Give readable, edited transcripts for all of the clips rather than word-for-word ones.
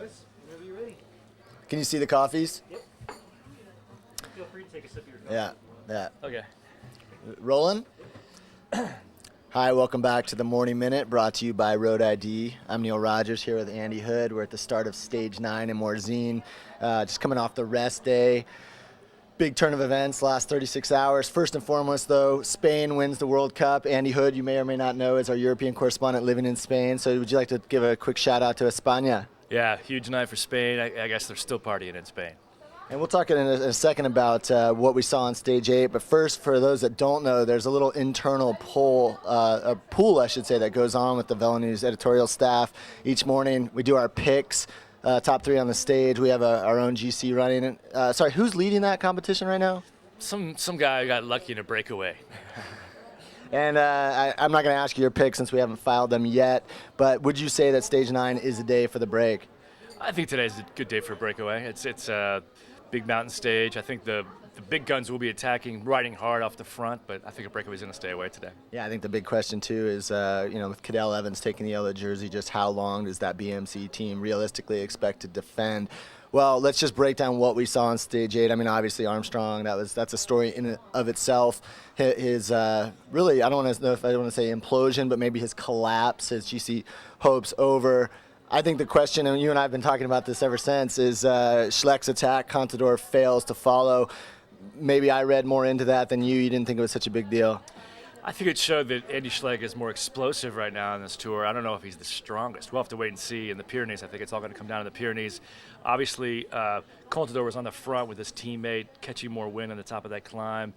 boys. Whenever you're ready. Can you see the coffees? Yep. Feel free to take a sip of your coffee. Yeah. Okay. Rolling? Hi, welcome back to the Morning Minute, brought to you by Road ID. I'm Neil Rogers here with Andy Hood. We're at the start of Stage 9 in Morzine, just coming off the rest day. Big turn of events, last 36 hours. First and foremost, though, Spain wins the World Cup. Andy Hood, you may or may not know, is our European correspondent living in Spain. So would you like to give a quick shout out to España? Yeah, huge night for Spain. I guess they're still partying in Spain. And we'll talk in a second about what we saw on Stage 8. But first, for those that don't know, there's a little internal pool, that goes on with the Velo News editorial staff. Each morning, we do our picks, top three on the stage. We have our own GC running. Sorry, who's leading that competition right now? Some guy who got lucky in a breakaway. And I'm not going to ask you your picks since we haven't filed them yet. But would you say that Stage 9 is the day for the break? I think today's a good day for a breakaway. It's a big mountain stage. I think the big guns will be attacking, riding hard off the front, but I think a breakaway is going to stay away today. Yeah, I think the big question, too, is, with Cadel Evans taking the yellow jersey, just how long does that BMC team realistically expect to defend? Well, let's just break down what we saw on Stage 8. I mean, obviously, Armstrong, that's a story in and of itself. His really, I don't want to say implosion, but maybe his collapse, his GC hopes over. I think the question, and you and I have been talking about this ever since, is Schleck's attack. Contador fails to follow. Maybe I read more into that than you. You didn't think it was such a big deal. I think it showed that Andy Schleck is more explosive right now on this tour. I don't know if he's the strongest. We'll have to wait and see in the Pyrenees. I think it's all going to come down to the Pyrenees. Obviously, Contador was on the front with his teammate, catching more wind on the top of that climb.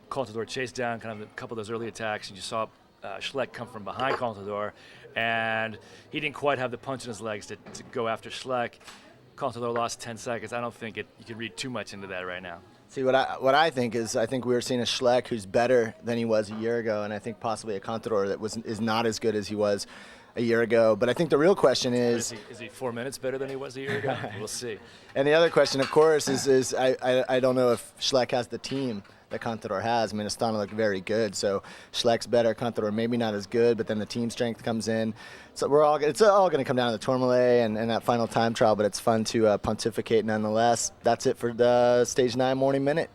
Contador chased down kind of a couple of those early attacks, and you saw Schleck come from behind Contador, and he didn't quite have the punch in his legs to go after Schleck. Contador lost 10 seconds. I don't think you can read too much into that right now. See, what I think is, I think we're seeing a Schleck who's better than he was a year ago, and I think possibly a Contador that is not as good as he was a year ago. But I think the real question is he 4 minutes better than he was a year ago? We'll see. And the other question, of course, is I don't know if Schleck has the team that Contador has. I mean, Astana looked very good, so Schleck's better, Contador maybe not as good, but then the team strength comes in. So it's all going to come down to the Tourmalet and that final time trial, but it's fun to pontificate nonetheless. That's it for the Stage 9 Morning Minute.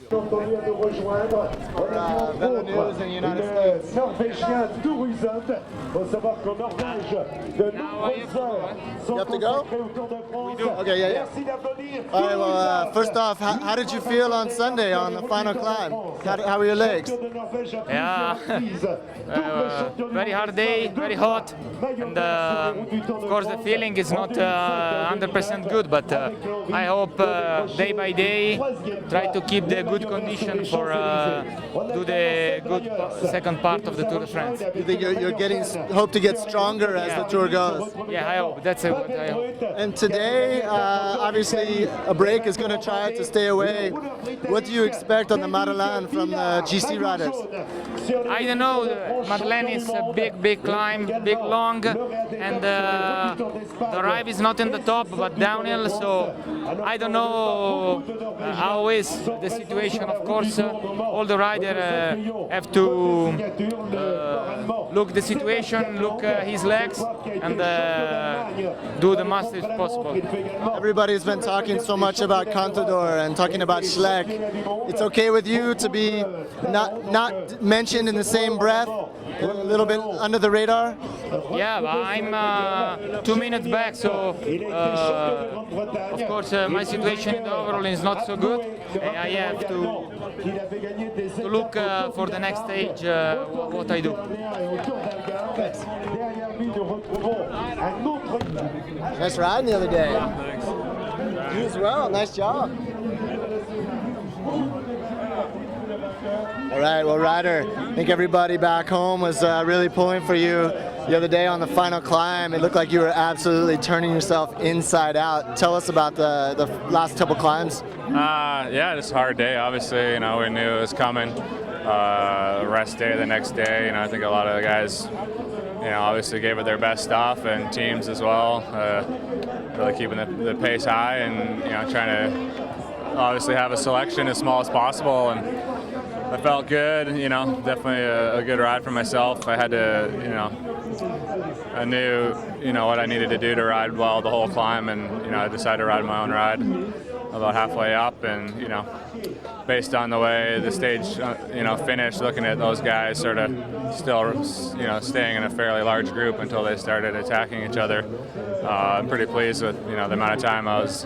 Velo News in the United States. Norvégien tourisante. Faut savoir qu'en Norvège, de nombreuses heures sont consacrées au Tour de France. Okay, yeah. Merci d'applaudir. All right, well, first off, how did you feel on Sunday on the final climb? How were your legs? Yeah, very hard day, very hot, and of course the feeling is not 100% good, but I hope day by day try to keep the good condition for do the good second part of the Tour de France. You think you're hope to get stronger as the tour goes? Yeah, I hope. That's what I hope. And today, obviously, a break is going to try to stay away. What do you expect on the Madeleine from the GC riders? I don't know. Madeleine is a big climb, big long, and the ride is not in the top but downhill. So I don't know how is the situation. Of course, all the riders have to look the situation, look his legs, and do the most as possible. Everybody's been talking so much about Contador and talking about Schleck. It's okay with you to be not mentioned in the same breath, a little bit under the radar? Yeah, but I'm 2 minutes back, so of course my situation in the overall is not so good. I have to look for the next stage what I do. Nice riding the other day. You as well, nice job. All right, well, Ryder, I think everybody back home was really pulling for you the other day on the final climb. It looked like you were absolutely turning yourself inside out. Tell us about the last couple climbs. Yeah, it's a hard day, obviously. We knew it was coming. Rest day the next day. I think a lot of the guys, obviously gave it their best stuff, and teams as well. Really keeping the pace high and, trying to obviously have a selection as small as possible. And I felt good, you know, definitely a good ride for myself. I had to, you know, I knew, you know, what I needed to do to ride well the whole climb, and, you know, I decided to ride my own ride about halfway up, and, you know, based on the way the stage, you know, finished, looking at those guys sort of still, you know, staying in a fairly large group until they started attacking each other, I'm pretty pleased with, you know, the amount of time I was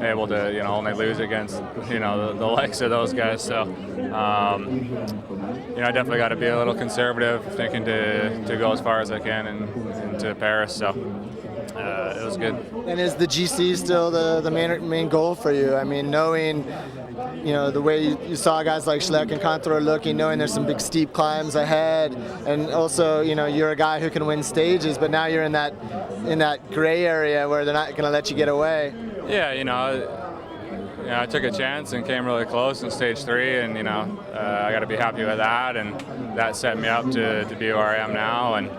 able to, you know, only lose against, you know, the likes of those guys. So, you know, I definitely got to be a little conservative, thinking to go as far as I can into Paris. So it was good. And is the GC still the main goal for you? I mean, knowing, you know, the way you saw guys like Schleck and Contador looking, knowing there's some big steep climbs ahead, and also, you know, you're a guy who can win stages, but now you're in that gray area where they're not going to let you get away. Yeah, you know, I took a chance and came really close in stage 3, and, you know, I got to be happy with that, and that set me up to be where I am now, and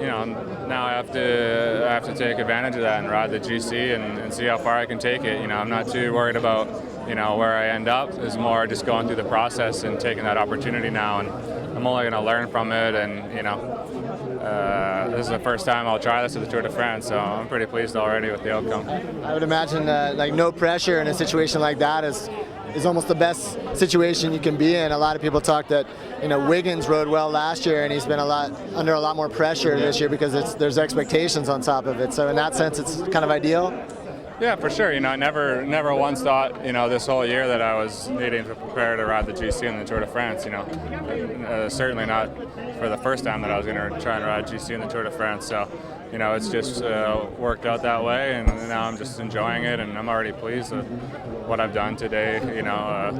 you know, now I have to take advantage of that and ride the GC and see how far I can take it. You know, I'm not too worried about, you know, where I end up. It's more just going through the process and taking that opportunity now, and I'm only going to learn from it, and, you know, this is the first time I'll try this at the Tour de France, so I'm pretty pleased already with the outcome. I would imagine like no pressure in a situation like that is almost the best situation you can be in. A lot of people talk that, you know, Wiggins rode well last year, and he's been under a lot more pressure this year because there's expectations on top of it. So in that sense, it's kind of ideal. Yeah, for sure. You know, I never once thought, you know, this whole year that I was needing to prepare to ride the GC in the Tour de France. You know, certainly not for the first time that I was going to try and ride GC in the Tour de France. So, you know, it's just worked out that way, and now I'm just enjoying it, and I'm already pleased with what I've done today. You know,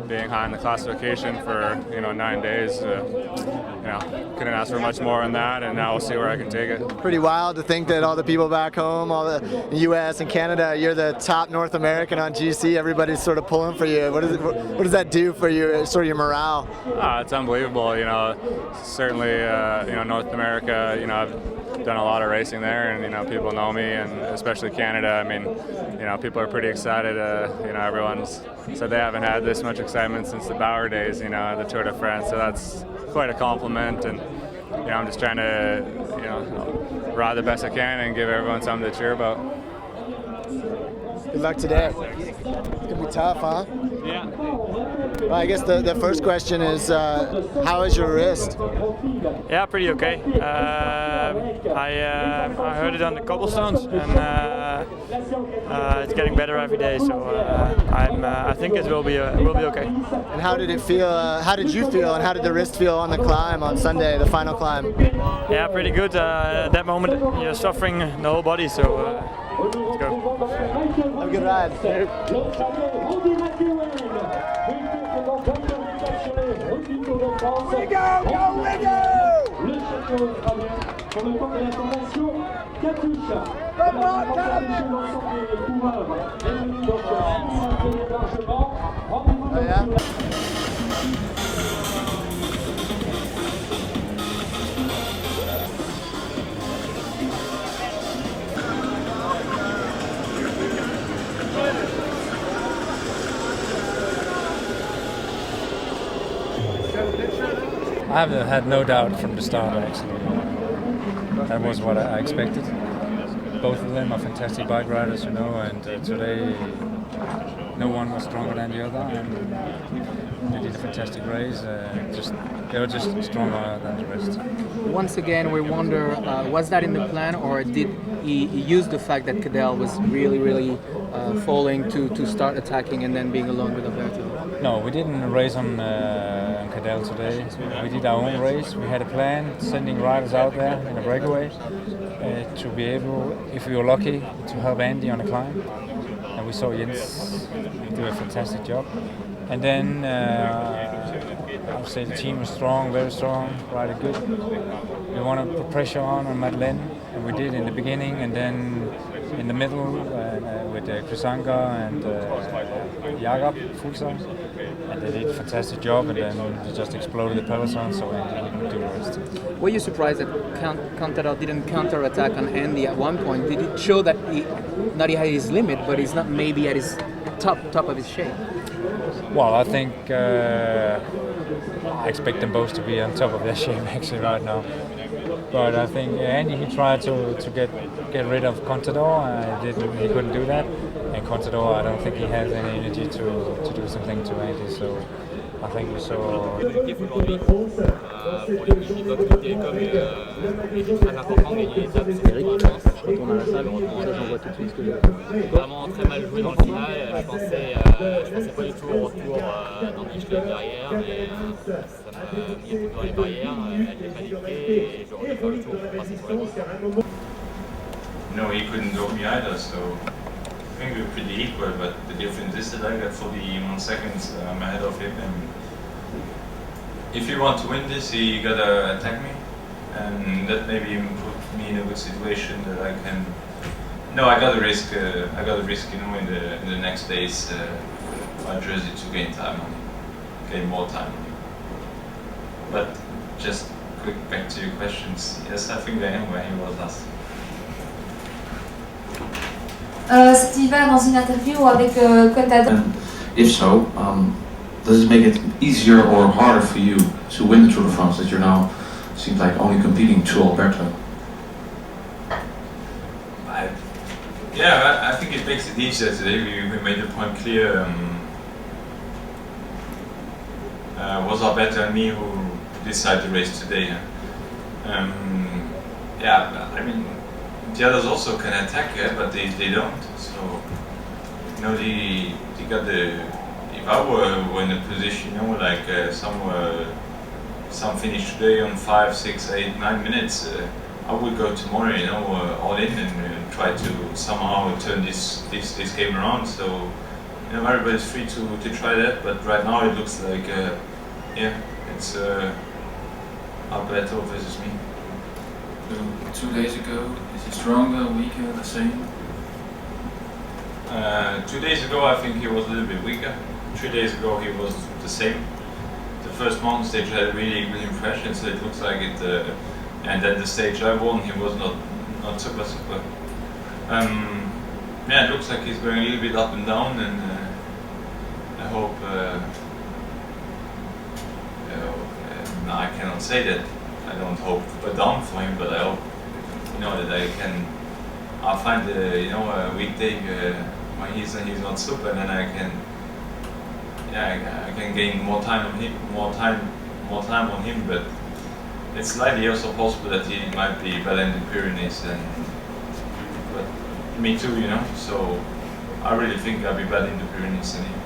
being high in the classification for, you know, 9 days. You know, couldn't ask for much more than that, and now we'll see where I can take it. Pretty wild to think that all the people back home, all the U.S. and Canada, you're the top North American on GC. Everybody's sort of pulling for you. What does that do for you, sort of your morale? It's unbelievable. You know, certainly, you know, North America. You know, I've done a lot of racing there, and, you know, people know me, and especially Canada. I mean, you know, people are pretty excited. You know, everyone's said they haven't had this much excitement since the Bauer days, you know, at the Tour de France. So that's quite a compliment, and, you know, I'm just trying to, you know, ride the best I can and give everyone something to cheer about. Good luck today. It's gonna be tough, huh? Yeah. Well, I guess the first question is, how is your wrist? Yeah, pretty okay. I heard it on the cobblestones, and it's getting better every day. So I think it will be okay. And how did it feel? How did you feel, and how did the wrist feel on the climb on Sunday, the final climb? Yeah, pretty good. At that moment, you're suffering the whole body. So let's go. Have a good ride. I've had no doubt from the start, actually. That was what I expected. Both of them are fantastic bike riders, you know, and today no one was stronger than the other, and they did a fantastic race. They were just stronger than the rest. Once again, we wonder, was that in the plan, or did he use the fact that Cadel was really falling to start attacking and then being alone with Alberto? No, we didn't race on Cadel today. We did our own race. We had a plan, sending riders out there in a breakaway to be able, if we were lucky, to help Andy on a climb. And we saw Jens do a fantastic job. And then I would say the team was strong, very strong, riding good. We wanted to put pressure on Madeleine, and we did in the beginning, and then in the middle with Krisanga and Jakob Fuglsang, and they did a fantastic job, and then they just exploded the peloton, so we could do the rest. Were you surprised that Contador didn't counter-attack on Andy at one point? Did it show that he had his limit, but he's not maybe at his top of his shape? Well, I think I expect them both to be on top of their shape actually right now. But I think Andy, he tried to get rid of Contador. He couldn't do that. And Contador, I don't think he has any energy to do something to Andy. So I think we saw. Eric, je retourne à la salle, ça j'envoie tout de suite ce que j'ai. Vraiment très mal joué dans le final. Je pensais pas du tout au retour d'Andy derrière, mais ça m'a mis un peu dans les barrières. Elle n'est pas livrée et je refais pas le tour pour passer sur la gauche. No, he couldn't go me either, so I think we were pretty equal, but the difference is that I got 41 seconds ahead of him, and if he wants to win this, he gotta attack me, and that maybe put me in a good situation that I can. No, I gotta risk, in the next days, my jersey to gain time on him, gain more time on him. But just quick back to your questions. Yes, I think I am where he was last. Cet hiver, dans une interview avec Contador. If so, does it make it easier or harder for you to win the Tour de France that you're now seems like only competing to Alberto? I think it makes it easier today. We made the point clear. Was Alberto and me who decided the race today. I mean, the others also can attack, but they don't. So, you know, they got the. If I were in a position, you know, like some finish today on 5, 6, 8, 9 minutes, I would go tomorrow, you know, all in and try to somehow turn this game around. So, you know, everybody's free to try that. But right now it looks like, it's Alberto versus me. 2 days ago, is he stronger, weaker, the same? 2 days ago I think he was a little bit weaker. 3 days ago he was the same. The first mountain stage had a really good impression, so it looks like it. And then the stage I won, he was not super. It looks like he's going a little bit up and down, and I hope. I cannot say that. I don't hope down for him, but I hope, you know, that I'll find a weekday when he's not super, and then I can gain more time on him, more time on him. But it's slightly also possible that he might be better in the Pyrenees, but me too, you know. So I really think I'll be better in the Pyrenees than him.